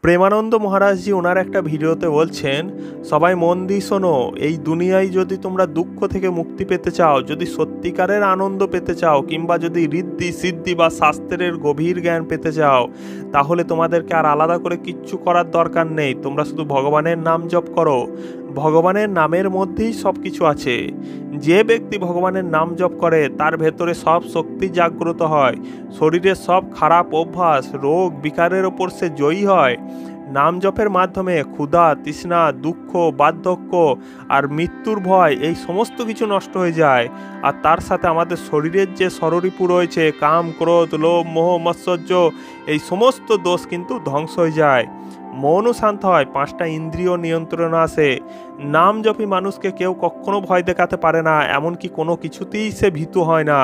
প্রেমানন্দ মহারাজজি ওনার একটা ভিডিওতে বলছেন, সবাই মন দিয়ে শোনো, এই দুনিয়ায় যদি তোমরা দুঃখ থেকে মুক্তি পেতে চাও, যদি সত্যিকারের আনন্দ পেতে চাও, কিংবা যদি ঋদ্ধি সিদ্ধি বা শাস্ত্রের গভীর জ্ঞান পেতে চাও, তাহলে তোমাদেরকে আর আলাদা করে কিচ্ছু করার দরকার নেই। তোমরা শুধু ভগবানের নাম জপ করো। ভগবানের নামের মধ্যেই সব কিছু আছে। যে ব্যক্তি ভগবানের নাম জপ করে তার ভেতরে সব শক্তি জাগ্রত হয়, শরীরের সব খারাপ অভ্যাস, রোগ বিকারের ওপর সে জয়ী হয়। নাম জপের মাধ্যমে ক্ষুধা, তৃষ্ণা, দুঃখ, বার্ধক্য আর মৃত্যুর ভয়, এই সমস্ত কিছু নষ্ট হয়ে যায়। আর তার সাথে আমাদের শরীরের যে ষড়রিপু রয়েছে, কাম, ক্রোধ, লোভ, মোহ, মৎসর্য, এই সমস্ত দোষ কিন্তু ধ্বংস হয়ে যায়। মনও শান্ত হয়, 5টা ইন্দ্রিয় নিয়ন্ত্রণ আসে। নাম জপী মানুষকে কেউ কখনো ভয় দেখাতে পারে না, এমনকি কোনো কিছুতেই সে ভীতু হয় না।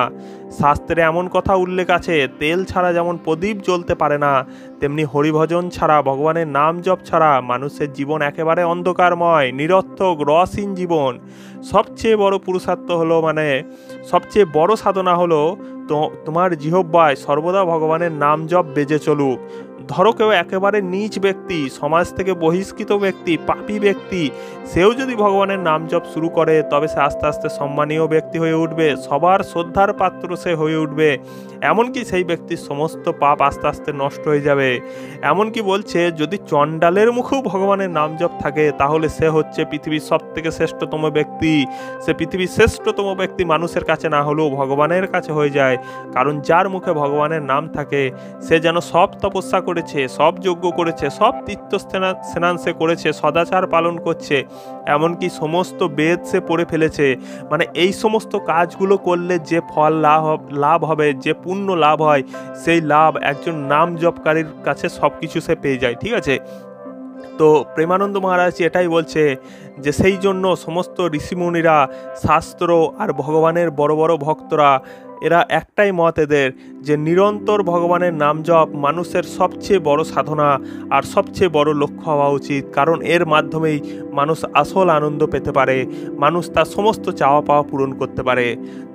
শাস্ত্রে এমন কথা উল্লেখ আছে, তেল ছাড়া যেমন প্রদীপ জ্বলতে পারে না, তেমনি হরিভজন ছাড়া, ভগবানের নাম জপ ছাড়া মানুষের জীবন একেবারে অন্ধকারময়, নিরর্থক, রসহীন জীবন। সবচেয়ে বড় পুরুষার্থ হলো, সবচেয়ে বড় সাধনা হলো তোমার জিহ্বায় সর্বদা ভগবানের নাম জপ বেজে চলুক। ধরো কেউ একেবারে নীচ ব্যক্তি, সমাজ থেকে বহিষ্কৃত ব্যক্তি, পাপী ব্যক্তি, সেও যদি ভগবানের নাম জপ শুরু করে, তবে সে আস্তে আস্তে সম্মানীয় ব্যক্তি হয়ে উঠবে, সবার শ্রদ্ধার পাত্র সে হয়ে উঠবে। এমনকি সেই ব্যক্তির সমস্ত পাপ আস্তে আস্তে নষ্ট হয়ে যাবে। এমনকি বলছে, যদি চণ্ডালের মুখেও ভগবানের নাম জপ থাকে, তাহলে সে হচ্ছে পৃথিবীর সব থেকে শ্রেষ্ঠতম ব্যক্তি। সে পৃথিবীর শ্রেষ্ঠতম ব্যক্তি মানুষের কাছে না হলেও ভগবানের কাছে হয়ে যায়। কারণ যার মুখে ভগবানের নাম থাকে, সে যেন সব তপস্যা করেছে, সব যজ্ঞ করেছে, সব তীর্থ স্নান সে করেছে, সদাচার পালন করছে, এমনকি সমস্ত বেদ সে পড়ে ফেলেছে। এই সমস্ত কাজগুলো করলে যে ফল লাভ হবে, যে পুণ্য লাভ হয়, সেই লাভ একজন নাম জপকারীর কাছে সব কিছু সে পেয়ে যায়। ঠিক আছে, তো প্রেমানন্দ মহারাজ এটাই বলছে যে সেই জন্য সমস্ত ঋষিমুনিরা, শাস্ত্র আর ভগবানের বড় বড় ভক্তরা, এরা একটাই মত এদের, যে নিরন্তর ভগবানের নাম জপ মানুষের সবচেয়ে বড় সাধনা আর সবচেয়ে বড় লক্ষ্য হওয়া উচিত। কারণ এর মাধ্যমেই মানুষ আসল আনন্দ পেতে পারে, মানুষ তার সমস্ত চাওয়া পাওয়া পূরণ করতে পারে।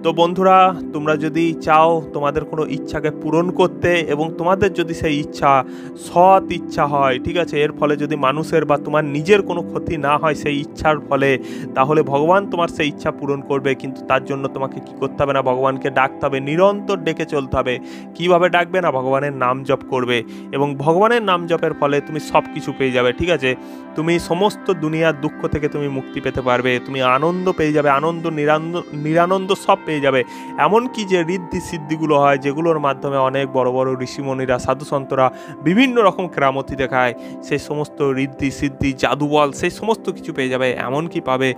তো বন্ধুরা, তোমরা যদি চাও তোমাদের কোনো ইচ্ছাকে পূরণ করতে, এবং তোমাদের যদি সেই ইচ্ছা সৎ ইচ্ছা হয়, ঠিক আছে, এর ফলে যদি মানুষের বা তোমার নিজের কোনো ক্ষতি না হয় সেই ইচ্ছার ফলে, তাহলে ভগবান তোমার সেই ইচ্ছা পূরণ করবে। কিন্তু তার জন্য তোমাকে কি করতে হবে না, ভগবানকে ডাকতে হবে, নিরন্তর ডেকে চলতে হবে। কিভাবে ডাকবে না, ভগবানের নাম জপ করবে, এবং ভগবানের নাম জপের ফলে তুমি সব কিছু পেয়ে যাবে। ঠিক আছে, তুমি সমস্ত দুনিয়ার দুঃখ থেকে তুমি মুক্তি পেতে পারবে, তুমি আনন্দ পেয়ে যাবে, আনন্দ, নিরানন্দ সব পেয়ে যাবে। এমনকি যে ঋদ্ধি সিদ্ধিগুলো হয়, যেগুলোর মাধ্যমে অনেক বড় বড় ঋষিমণিরা, সাধুসন্তরা বিভিন্ন রকম কেরামতি দেখায়, সেই সমস্ত ঋদ্ধি সিদ্ধি, জাদুবল, সেই সমস্ত কিছু পেয়ে যাবে। এমনকি পাবে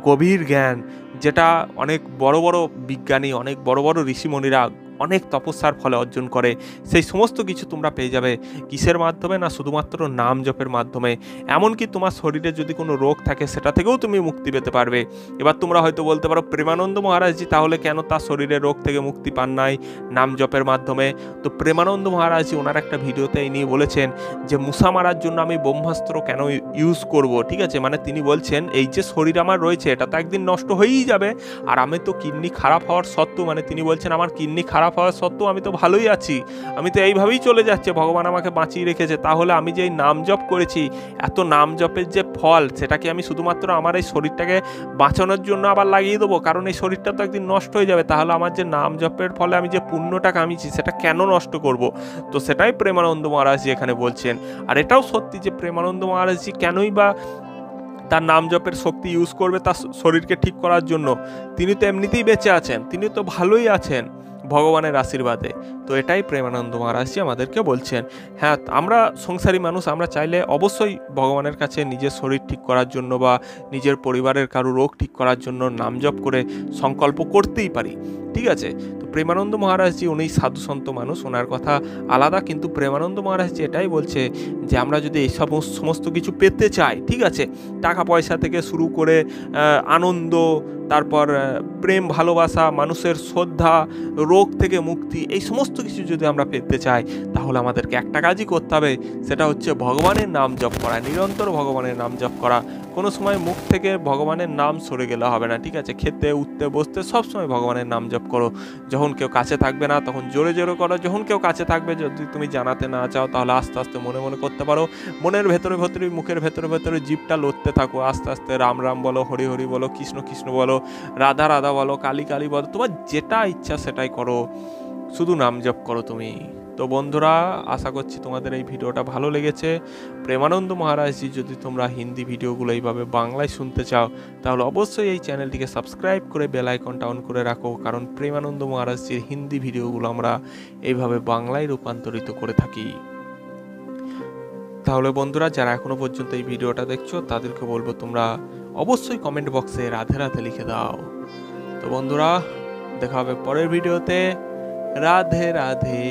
গভীর জ্ঞান, যেটা অনেক বড় বড় বিজ্ঞানী, অনেক বড় বড় ঋষিমণিরা অনেক তপস্যার ফলে অর্জন করে। সেই সমস্ত কিছু তোমরা পেয়ে যাবে কিসের মাধ্যমে না, শুধুমাত্র নাম জপের মাধ্যমে। এমনকি তোমার শরীরে যদি কোনো রোগ থাকে, সেটা থেকেও তুমি মুক্তি পেতে পারবে। এবার তোমরা হয়তো বলতে পারো, প্রেমানন্দ মহারাজজি তাহলে কেন তার শরীরের রোগ থেকে মুক্তি পান নাই নাম জপের মাধ্যমে? তো প্রেমানন্দ মহারাজজি ওনার একটা ভিডিওতে এই নিয়ে বলেছেন যে মূষা মারার জন্য আমি ব্রহ্মাস্ত্র কেন ইউজ করব। ঠিক আছে, তিনি বলছেন, এই যে শরীর আমার রয়েছে, এটা তো একদিন নষ্ট হয়েই যাবে, আর আমি তো কিডনি খারাপ হওয়ার সত্ত্বেও, তিনি বলছেন আমার কিডনি খারাপ হওয়ার সত্ত্বেও আমি তো ভালোই আছি, আমি তো এইভাবেই চলে যাচ্ছে, ভগবান আমাকে বাঁচিয়ে রেখেছে। তাহলে আমি যে এই নাম জপ করেছি, এত নাম জপের যে ফল, সেটাকে আমি শুধুমাত্র আমার এই শরীরটাকে বাঁচানোর জন্য আবার লাগিয়ে দেবো? কারণ এই শরীরটা তো একদিন নষ্ট হয়ে যাবে, তাহলে আমার যে নাম জপের ফলে আমি যে পুণ্যটা কামিয়েছি, সেটা কেন নষ্ট করব? তো সেটাই প্রেমানন্দ মহারাজজি এখানে বলছেন। আর এটাও সত্যি যে প্রেমানন্দ মহারাজজি কেনই বা তার নাম জপের শক্তি ইউজ করবে তার শরীরকে ঠিক করার জন্য? তিনি তো এমনিতেই বেঁচে আছেন, তিনি তো ভালোই আছেন ভগবানের আশীর্বাদে। তো এটাই প্রেমানন্দ মহারাজজি আমাদেরকে বলছেন। হ্যাঁ, আমরা সংসারী মানুষ, আমরা চাইলে অবশ্যই ভগবানের কাছে নিজের শরীর ঠিক করার জন্য বা নিজের পরিবারের কারো রোগ ঠিক করার জন্য নাম জপ করে সংকল্প করতেই পারি। ঠিক আছে, তো প্রেমানন্দ মহারাজজি উনি সাধুসন্ত মানুষ, ওনার কথা আলাদা। কিন্তু প্রেমানন্দ মহারাজজি এটাই বলছে যে আমরা যদি এই সমস্ত কিছু পেতে চাই, ঠিক আছে, টাকা পয়সা থেকে শুরু করে আনন্দ, তারপর প্রেম ভালোবাসা, মানুষের শ্রদ্ধা, রোগ থেকে মুক্তি, এই সমস্ত কিছু যদি আমরা পেতে চাই তাহলে আমাদেরকে একটা কাজই করতে হবে, সেটা হচ্ছে ভগবানের নাম জপ করা, নিরন্তর ভগবানের নাম জপ করা। কোনো সময় মুখ থেকে ভগবানের নাম সরে গেলে হবে না, ঠিক আছে? খেতে উঠতে বসতে সবসময় ভগবানের নাম জপ করো। যখন কেউ কাছে থাকবে না তখন জোরে জোরে করো, যখন কেউ কাছে থাকবে যদি তুমি জানাতে না চাও তাহলে আস্তে আস্তে মনে মনে করতে পারো। মনের ভেতরে ভেতরে, মুখের ভেতরে ভেতরে জিভটা লড়তে থাকো, আস্তে আস্তে রাম রাম বলো, হরি হরি বলো, কৃষ্ণ কৃষ্ণ বলো, রাধা রাধা বলো, কালী কালী বলো, তোমার যেটা ইচ্ছা সেটাই করো, শুধু নাম জপ করো তুমি। তো বন্ধুরা, আশা করছি তোমাদের এই ভিডিওটা ভালো লেগেছে। প্রেমানন্দ মহারাজজি যদি তোমরা হিন্দি ভিডিওগুলো এইভাবে বাংলায় শুনতে চাও তাহলে অবশ্যই এই চ্যানেলটিকে সাবস্ক্রাইব করে বেল আইকনটা অন করে রাখো, কারণ প্রেমানন্দ মহারাজজির হিন্দি ভিডিওগুলো আমরা এইভাবে বাংলায় রূপান্তরিত করে থাকি। তাহলে বন্ধুরা, যারা এখনো পর্যন্ত এই ভিডিওটা দেখছো তাদেরকে বলবো তোমরা অবশ্যই কমেন্ট বক্সে রাধে রাধে লিখে দাও। তো বন্ধুরা, দেখা হবে পরের ভিডিওতে। রাধে রাধে।